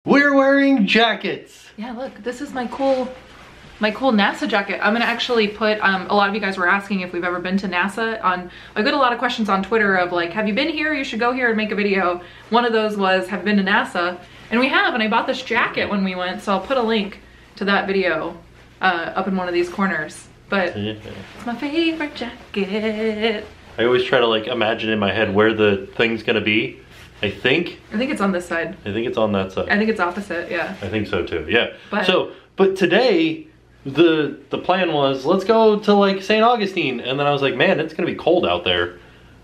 We're wearing jackets. Yeah, look, this is my cool NASA jacket. I'm gonna actually put, a lot of you guys were asking if we've ever been to NASA. I got a lot of questions on Twitter of like, have you been here? You should go here and make a video. One of those was, have you been to NASA? And we have, and I bought this jacket when we went, so I'll put a link to that video up in one of these corners. But it's my favorite jacket. I always try to like imagine in my head where the thing's gonna be. I think it's on this side. I think it's on that side. I think it's opposite, yeah. I think so too, yeah. But today, the plan was, let's go to like St. Augustine. And then I was like, man, it's gonna be cold out there.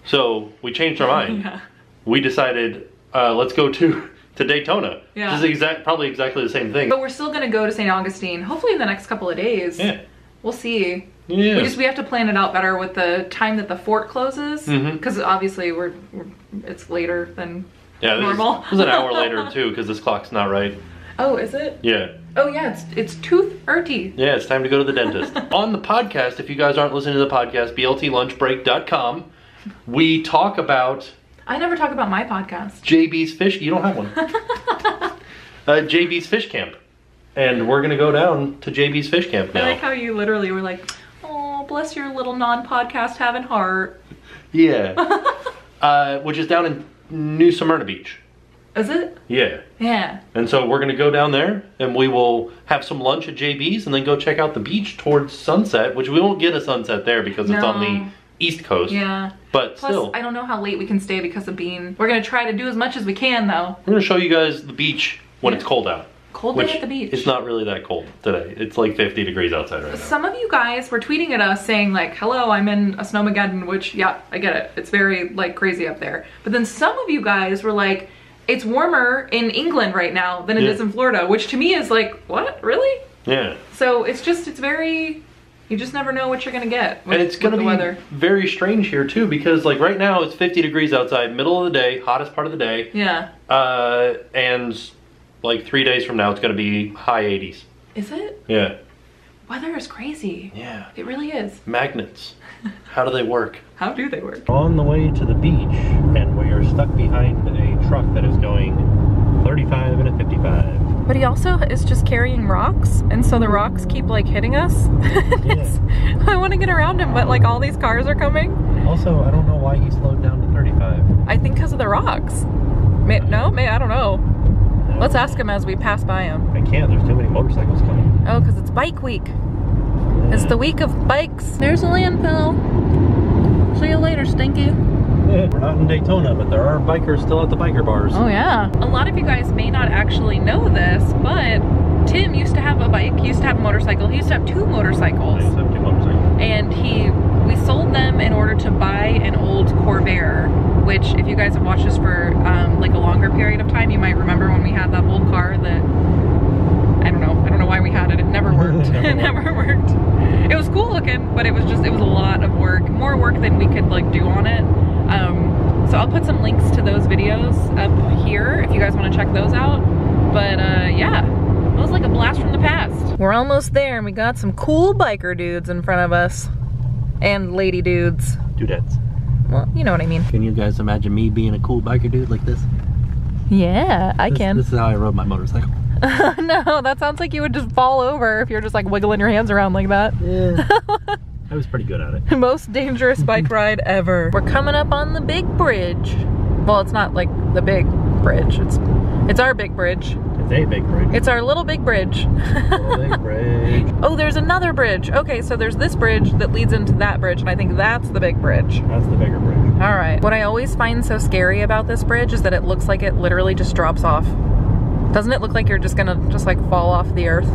So we changed our mind. Yeah. We decided, let's go to Daytona. Yeah. Which is probably exactly the same thing. But we're still gonna go to St. Augustine, hopefully in the next couple of days. Yeah. We'll see. Yeah. We have to plan it out better with the time that the fort closes, because obviously it's later than normal. It was an hour later too, because this clock's not right. Oh, is it? Yeah. Oh yeah, it's tooth earty. Yeah, it's time to go to the dentist. On the podcast, if you guys aren't listening to the podcast, bltlunchbreak.com, we talk about... I never talk about my podcast. JB's Fish... You don't have one. JB's Fish Camp. And we're gonna go down to JB's Fish Camp now. I like how you literally were like, oh, bless your little non-podcast having heart. Yeah. Which is down in New Symrna Beach. Is it? Yeah. Yeah. And so we're gonna go down there and we will have some lunch at JB's and then go check out the beach towards sunset, which we won't get a sunset there because it's on the East Coast. Yeah. But plus, still. I don't know how late we can stay because of being... We're gonna try to do as much as we can though. We're gonna show you guys the beach when it's cold out. Cold day at the beach. It's not really that cold today. It's like 50 degrees outside right now. Some of you guys were tweeting at us saying like, hello, I'm in a snowmageddon, which, yeah, I get it. It's very like crazy up there. But then some of you guys were like, it's warmer in England right now than it is in Florida, which to me is like, what, really? Yeah. So it's very, you just never know what you're gonna get with, and it's gonna be very strange here too, because like right now it's 50 degrees outside, middle of the day, hottest part of the day. Yeah. And like 3 days from now, it's gonna be high 80s. Is it? Yeah. Weather is crazy. Yeah. It really is. Magnets. How do they work? How do they work? On the way to the beach, and we are stuck behind a truck that is going 35 and a 55. But he also is just carrying rocks, and so the rocks keep like hitting us. Yeah. I want to get around him, but like all these cars are coming. Also, I don't know why he slowed down to 35. I think because of the rocks. I don't know. Let's ask him as we pass by him. I can't, there's too many motorcycles coming. Oh, because it's bike week. Yeah. It's the week of bikes. There's a landfill. See you later, Stinky. Yeah, we're not in Daytona, but there are bikers still at the biker bars. Oh yeah. A lot of you guys may not actually know this, but Tim used to have a bike, he used to have a motorcycle, he used to have 2 motorcycles. I used to have 2 motorcycles. And we sold them in order to buy an old Corvair, which if you guys have watched this for like a longer period of time, you might remember when we had that old car that, I don't know why we had it, it never worked. It never worked. It was cool looking, but it was a lot of work, more work than we could like do on it. So I'll put some links to those videos up here if you guys want to check those out. But yeah, it was like a blast from the past. We're almost there and we got some cool biker dudes in front of us. And lady dudes. Dudettes. Well, you know what I mean. Can you guys imagine me being a cool biker dude like this? Yeah, I can. This is how I rode my motorcycle. No, that sounds like you would just fall over if you're just like wiggling your hands around like that. Yeah. I was pretty good at it. Most dangerous bike ride ever. We're coming up on the big bridge. Well, it's not like the big bridge. It's our big bridge. It's a big bridge. It's our little big bridge. Little big bridge. Oh, there's another bridge. Okay, so there's this bridge that leads into that bridge, and I think that's the big bridge. That's the bigger bridge. All right. What I always find so scary about this bridge is that it looks like it literally just drops off. Doesn't it look like you're just gonna like fall off the earth?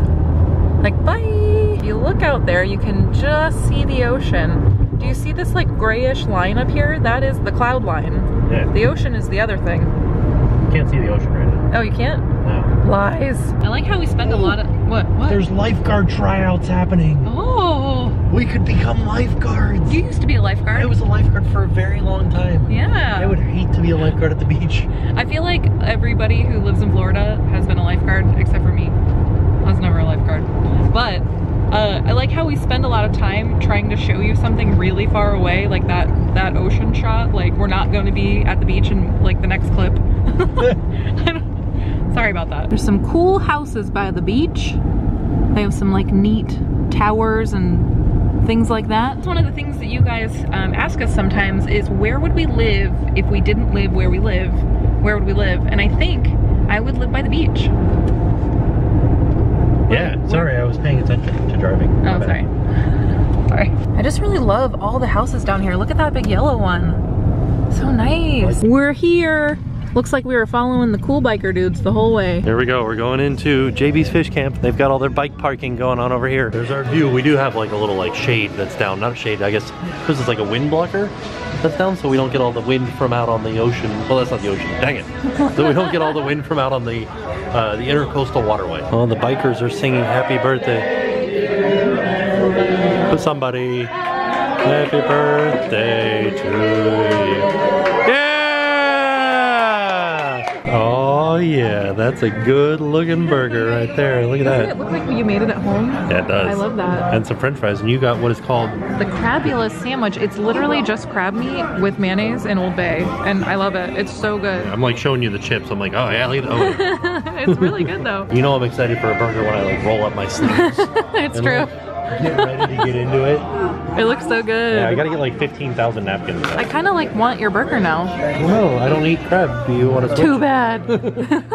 Like, bye! If you look out there, you can just see the ocean. Do you see this like grayish line up here? That is the cloud line. Yeah. The ocean is the other thing. You can't see the ocean right now. Oh, you can't? No. Lies. I like how we spend a lot of... What? There's lifeguard tryouts happening. Oh. We could become lifeguards. You used to be a lifeguard. I was a lifeguard for a very long time. Yeah. I would hate to be a lifeguard at the beach. I feel like everybody who lives in Florida has been a lifeguard except for me. I was never a lifeguard. But I like how we spend a lot of time trying to show you something really far away, like that ocean shot. Like, we're not going to be at the beach in like the next clip. Sorry about that. There's some cool houses by the beach. They have some like neat towers and things like that. One of the things that you guys ask us sometimes is where would we live if we didn't live where we live? Where would we live? And I think I would live by the beach. Yeah, sorry, I was paying attention to driving. Oh, sorry. Sorry. I just really love all the houses down here. Look at that big yellow one. So nice. We're here. Looks like we were following the cool biker dudes the whole way. Here we go. We're going into JB's Fish Camp. They've got all their bike parking going on over here. There's our view. We do have like a little like shade that's down. Not a shade, I guess. This is like a wind blocker that's down so we don't get all the wind from out on the ocean. Well, that's not the ocean. Dang it. So we don't get all the wind from out on the intercoastal waterway. Oh, the bikers are singing happy birthday to somebody. Happy birthday to you. Yeah! Oh yeah, that's a good looking burger right there. Look at that. Doesn't it look like you made it at home? Yeah, it does. I love that. And some french fries, and you got what is called the Crabulous sandwich. It's literally just crab meat with mayonnaise and Old Bay, and I love it. It's so good. I'm like showing you the chips. I'm like, oh yeah, look at that. It's really good though. You know I'm excited for a burger when I like roll up my sleeves. It's true. Get ready to get into it. It looks so good. Yeah, I gotta get like 15,000 napkins. I kind of like want your burger now. No, I don't eat crab. Do you want to switch? Too bad.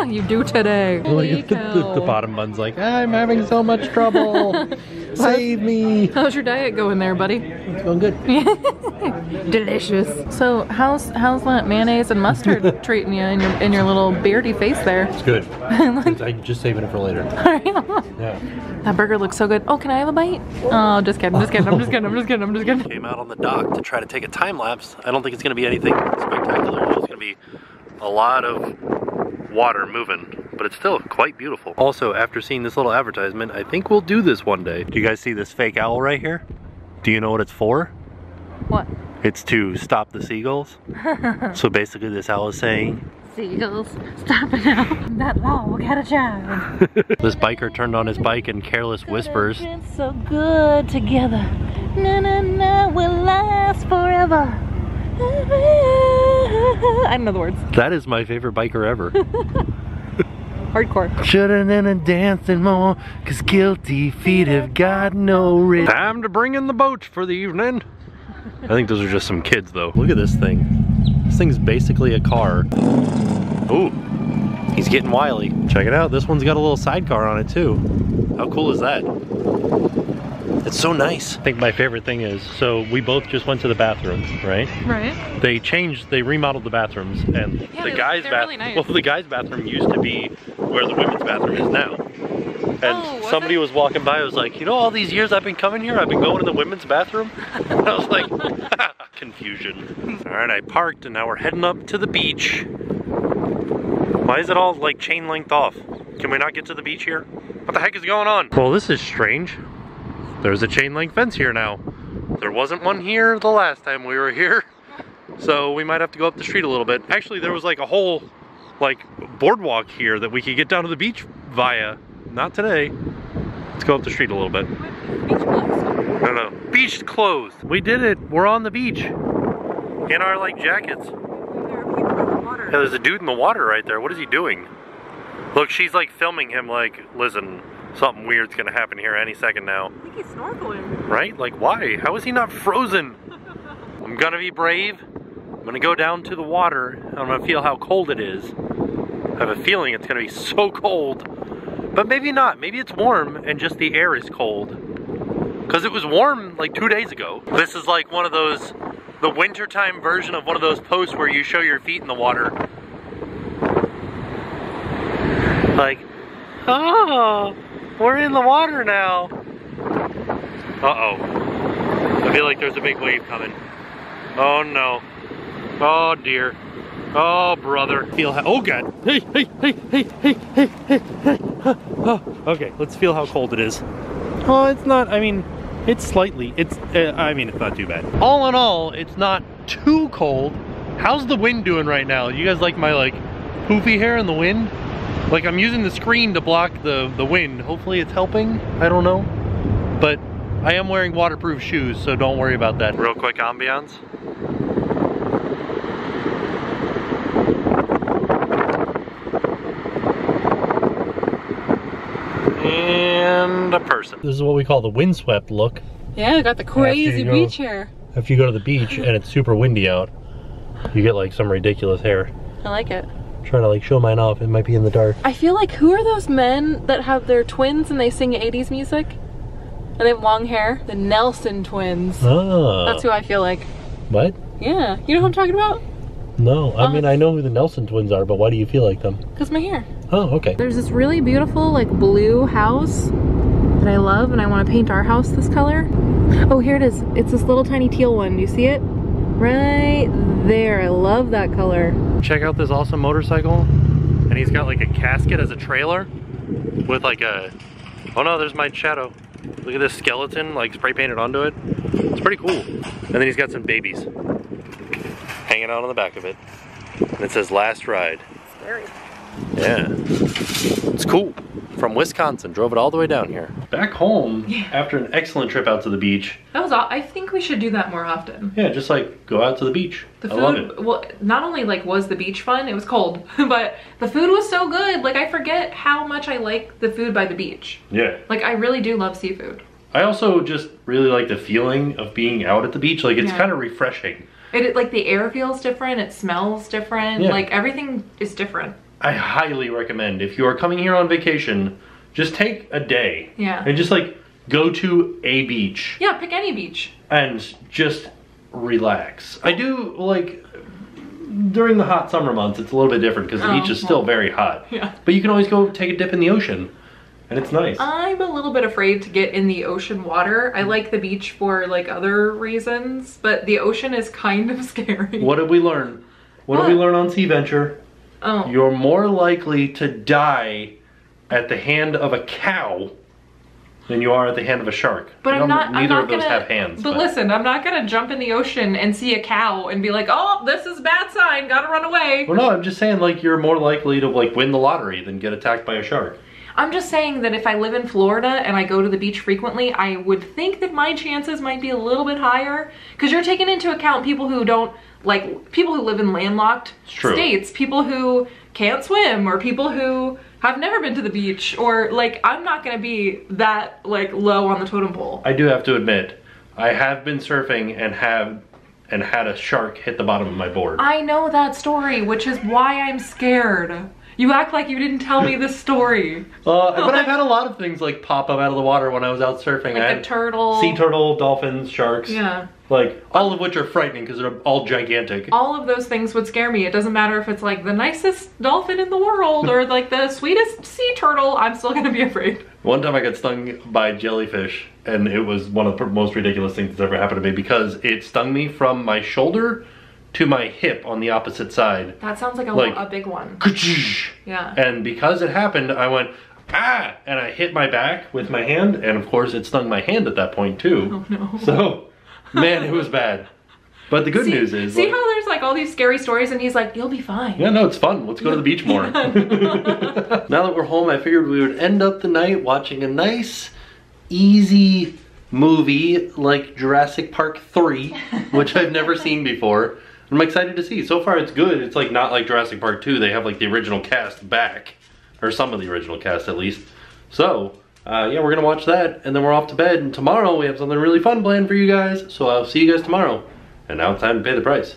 You do today. Like, the bottom bun's like, I'm having so much trouble. Save me. How's your diet going there, buddy? It's going good. Delicious. So how's that mayonnaise and mustard treating you in your little beardy face there? It's good. I'm just saving it for later. Yeah. That burger looks so good. Oh, can I have a bite? Oh, just kidding. I'm just kidding. Came out on the dock to try to take a time lapse. I don't think it's going to be anything spectacular. It's just going to be a lot of water moving, but it's still quite beautiful. Also, after seeing this little advertisement, I think we'll do this one day. Do you guys see this fake owl right here? Do you know what it's for? What? It's to stop the seagulls. So basically this owl is saying, seagulls, stop it now. That log had a child. This biker turned on his bike and careless whispers, been so good together. Na na na will last forever. I don't know the words. That is my favorite biker ever. Hardcore. Shouldn't have dancing more, cause guilty feet have got no rhythm. Time to bring in the boat for the evening. I think those are just some kids though. Look at this thing. This thing's basically a car. Ooh, he's getting wily. Check it out, this one's got a little sidecar on it too. How cool is that? It's so nice. I think my favorite thing is, so we both just went to the bathroom, right? Right. They remodeled the bathrooms, and yeah, the guys' bathroom, really nice. Well, the guys' bathroom used to be where the women's bathroom is now. And somebody was walking by, was like, you know, all these years I've been coming here, I've been going to the women's bathroom. And I was like, confusion. All right, I parked, and now we're heading up to the beach. Why is it all like chain length off? Can we not get to the beach here? What the heck is going on? Well, this is strange. There's a chain link fence here now. There wasn't one here the last time we were here. So we might have to go up the street a little bit. Actually, there was like a whole like boardwalk here that we could get down to the beach via. Not today. Let's go up the street a little bit. Beach closed? No. Beach closed. We did it. We're on the beach. In our like jackets. Yeah, there's a dude in the water right there. What is he doing? Look, she's like filming him like, listen, something weird's gonna happen here any second now. I think he's snorkeling. Right? Like, why? How is he not frozen? I'm gonna be brave. I'm gonna go down to the water. I'm gonna feel how cold it is. I have a feeling it's gonna be so cold. But maybe not. Maybe it's warm and just the air is cold. Because it was warm like 2 days ago. This is like one of those, the wintertime version of one of those posts where you show your feet in the water. Like, oh, we're in the water now. Uh-oh. I feel like there's a big wave coming. Oh no. Oh dear. Oh brother. Oh god. Hey. Okay, let's feel how cold it is. Oh, it's not, I mean, it's slightly, it's not too bad. All in all, it's not too cold. How's the wind doing right now? You guys like my like poofy hair in the wind? Like I'm using the screen to block the wind. Hopefully it's helping, I don't know. But I am wearing waterproof shoes, so don't worry about that. Real quick ambiance. And a person. This is what we call the windswept look. Yeah, I got the crazy beach hair. If you go to the beach and it's super windy out, you get like some ridiculous hair. I like it. I'm trying to like show mine off. It might be in the dark. I feel like, who are those men that have their twins and they sing 80s music? And they have long hair? The Nelson twins. Ah. That's who I feel like. What? Yeah. You know who I'm talking about? No. I mean, I know who the Nelson twins are, but why do you feel like them? Because my hair. Oh, okay. There's this really beautiful like blue house that I love, and I want to paint our house this color. Oh, here it is. It's this little tiny teal one. Do you see it? Right there. I love that color. Check out this awesome motorcycle. And he's got like a casket as a trailer with like a... Oh no, there's my shadow. Look at this skeleton like spray painted onto it. It's pretty cool. And then he's got some babies hanging out on the back of it. And it says last ride. Scary. Yeah. It's cool. From Wisconsin, drove it all the way down here. Back home, after an excellent trip out to the beach. That was I think we should do that more often. Yeah, just like go out to the beach. The I food, love it. well, not only like was the beach fun, it was cold, but the food was so good. Like I forget how much I like the food by the beach. Yeah. Like I really do love seafood. I also just really like the feeling of being out at the beach. Like it's kind of refreshing. It like the air feels different, it smells different, like everything is different. I highly recommend if you are coming here on vacation, just take a day. Yeah. And just like go to a beach. Yeah, pick any beach. And just relax. I do like during the hot summer months it's a little bit different because the beach is still very hot. Yeah. But you can always go take a dip in the ocean. And it's nice. I'm a little bit afraid to get in the ocean water. I like the beach for like other reasons, but the ocean is kind of scary. What did we learn? What did we learn on Sea Venture? Oh. You're more likely to die at the hand of a cow than you are at the hand of a shark. But Neither of those have hands. But listen, I'm not gonna jump in the ocean and see a cow and be like, oh, this is a bad sign, gotta run away. Well, no, I'm just saying like you're more likely to like win the lottery than get attacked by a shark. I'm just saying that if I live in Florida and I go to the beach frequently, I would think that my chances might be a little bit higher. Because you're taking into account people who don't, like, people who live in landlocked states, people who can't swim, or people who have never been to the beach, or like, I'm not gonna be that like low on the totem pole. I do have to admit, I have been surfing and had a shark hit the bottom of my board. I know that story, which is why I'm scared. You act like you didn't tell me this story. But I've had a lot of things like pop up out of the water when I was out surfing. Like I a had turtle. Sea turtle, dolphins, sharks. Yeah. Like, all of which are frightening because they're all gigantic. All of those things would scare me. It doesn't matter if it's like the nicest dolphin in the world or like the sweetest sea turtle, I'm still gonna be afraid. One time I got stung by jellyfish and it was one of the most ridiculous things that's ever happened to me because it stung me from my shoulder to my hip on the opposite side. That sounds like a big one. Yeah. And because it happened, I went, ah! And I hit my back with my hand, and of course it stung my hand at that point too. Oh no. So, man, it was bad. But the good news is... See how there's like all these scary stories and he's like, you'll be fine. Yeah, no, it's fun. Let's go to the beach more. Now that we're home, I figured we would end up the night watching a nice, easy movie like Jurassic Park 3, which I've never seen before. I'm excited to see. So far it's good. It's like not like Jurassic Park 2. They have like the original cast back. Or some of the original cast at least. So, yeah, we're gonna watch that and then we're off to bed. And tomorrow we have something really fun planned for you guys. So I'll see you guys tomorrow. And now it's time to pay the price.